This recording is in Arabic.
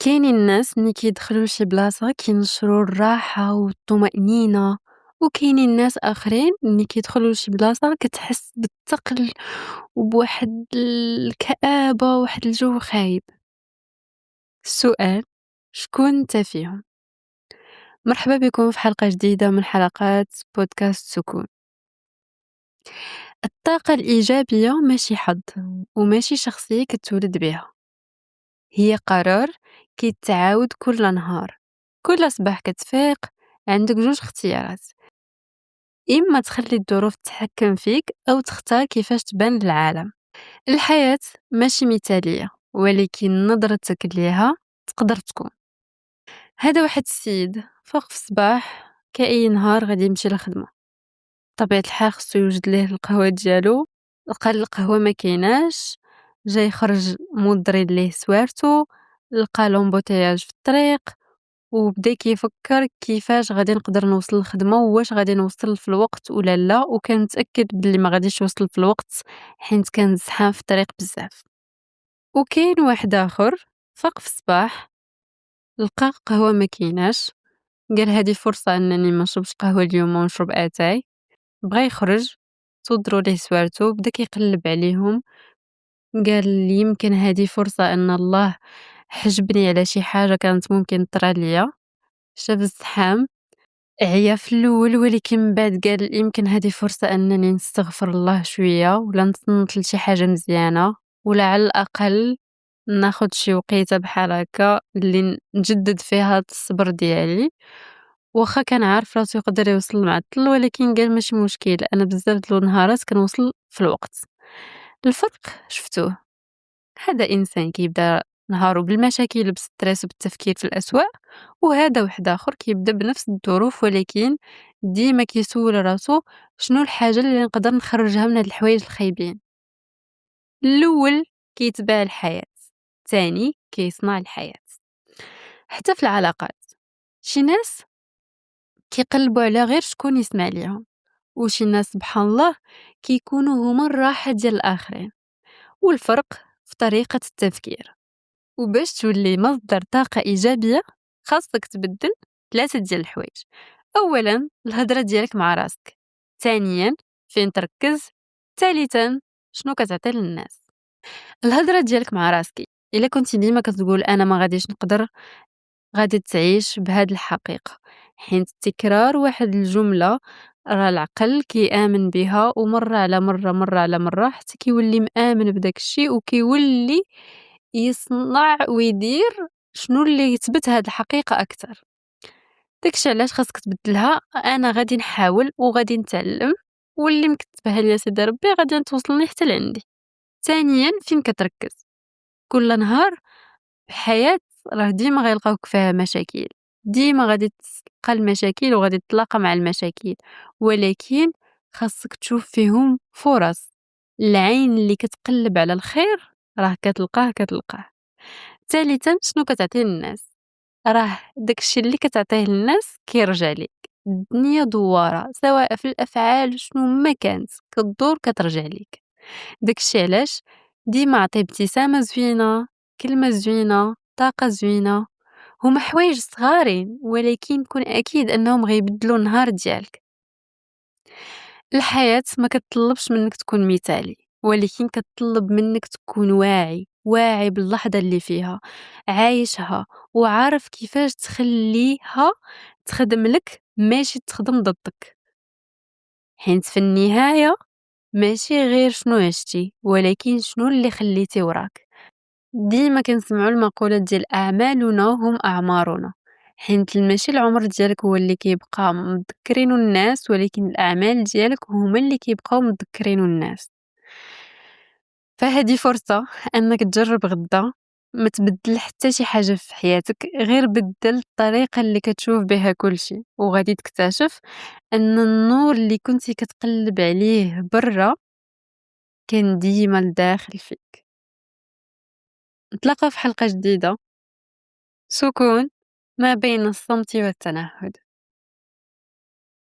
كاينين الناس ملي كيدخلوا لشي بلاصة كينشروا الراحة والطمأنينة، وكاينين ناس آخرين ملي كيدخلوا لشي بلاصة كتحس بالثقل وبواحد الكآبة وواحد الجو خايب. السؤال، شكون انت فيهم؟ مرحبا بكم في حلقة جديدة من حلقات بودكاست سكون. الطاقة الإيجابية ماشي حظ وماشي شخصية كتولد بها، هي قرار كيتعاود كل نهار. كل صباح كتفيق عندك جوج اختيارات، إما تخلي الظروف تتحكم فيك أو تختار كيفاش تبان للعالم. الحياة ماشي مثالية، ولكن نظرتك ليها تقدر تكون. هذا واحد السيد فوق في الصباح كأي نهار غادي يمشي للخدمة، طبيعة الحال خصو يوجد ليه القهوة ديالو، لقى القهوة ما كايناش، جاي يخرج مودري ليه سوارتو، لقى لومبوتياج في الطريق وبدا كيفكر كيفاش غادي نقدر نوصل للخدمة واش غادي نوصل في الوقت ولا لا، وكان متأكد بلي ما غاديش يوصل في الوقت حيت كان زحام في الطريق بزاف. وكاين واحد اخر فاق في الصباح لقى قهوة ما كايناش، قال هذه فرصة انني ما نشربش قهوة اليوم ونشرب اتاي. بغى يخرج، صدروا ليه سوارتو، بدا كيقلب عليهم، قال يمكن هذه فرصة ان الله حجبني على شي حاجة كانت ممكن طرا ليا. شاف الزحام، عيا في الأول، ولكن من بعد قال يمكن هذه فرصة أنني نستغفر الله شوية ولا نصنت لشي حاجة مزيانة، ولا على الأقل ناخد شي وقيته بحال هكا اللي نجدد فيها الصبر ديالي. واخا كان عارف راسو يقدر يوصل معطل، ولكن قال ماشي مشكل، أنا بزاف د النهارات كنوصل في الوقت. الفرق شفتوه، هذا إنسان كيبدا نهارو بالمشاكل وبالستريس وبالتفكير في الأسوأ، وهذا واحد آخر كيبدا بنفس الظروف ولكن ديما كيسول راسو شنو الحاجة اللي نقدر نخرجها من هاد الحوايج الخايبين. الأول كيتبع الحياة، الثاني كيصنع الحياة. حتى في العلاقات شي ناس كيقلبوا على غير شكون يسمع ليهم، وشي ناس سبحان الله كيكونوا هما الراحة ديال الآخرين. والفرق في طريقة التفكير. وباش تولي مصدر طاقة إيجابية خاصك تبدل 3 ديال الحوايج. أولا الهضرة ديالك مع راسك، ثانيا فين تركز، ثالثا شنو كتعطي للناس. الهضرة ديالك مع راسك، إلا كنتي ديما كتقول أنا ما غاديش نقدر، غادي تعيش بهاد الحقيقة، حيت تكرار واحد الجملة راه العقل كيآمن بها، ومرة على مرة مرة على مرة حتى كيولي مآمن بداك الشيء وكيولي يصنع ويدير شنو اللي يثبت هاد الحقيقة أكثر. داكشي علاش خاصك تبدلها. أنا غادي نحاول وغادي نتعلم، واللي مكتبها ليا سيدي ربي غادي توصلني حتى لعندي. ثانيا فين كتركز، كل نهار الحياة راه ديما غيلقاوك فيها مشاكل، ديما غادي تلقى المشاكل وغادي تتلاقى مع المشاكل، ولكن خاصك تشوف فيهم فرص. العين اللي كتقلب على الخير راه كتلقاه. ثالثا شنو كتعطي للناس، راه داكشي اللي كتعطيه للناس كيرجع ليك. الدنيا دوارة، سواء في الافعال شنو ما كانت كدور كترجع ليك. داكشي علاش ديما عطي ابتسامة زوينة، كلمة زوينة، طاقة زوينة، هما حوايج صغارين ولكن كون أكيد أنهم غيبدلوا النهار ديالك. الحياة ما كتطلبش منك تكون مثالي، ولكن كتطلب منك تكون واعي باللحظة اللي فيها، عايشها وعارف كيفاش تخليها تخدم لك ماشي تخدم ضدك. حيت في النهاية ماشي غير شنو عشتي، ولكن شنو اللي خليتي وراك. ديما كنسمعوا المقولة ديال أعمالنا هم أعمارنا، حيت ماشي العمر ديالك هو اللي كيبقى مذكرينو الناس، ولكن الأعمال ديالك هما اللي كيبقاو مذكرينو الناس. فهذه فرصة أنك تجرب غدا، ما تبدل حتى شي حاجة في حياتك، غير بدل الطريقة اللي كتشوف بها كل شيء، وغادي تكتشف أن النور اللي كنتي كتقلب عليه برا كان ديما لداخل فيك. نتلاقى في حلقة جديدة. سكون ما بين الصمت والتنهد.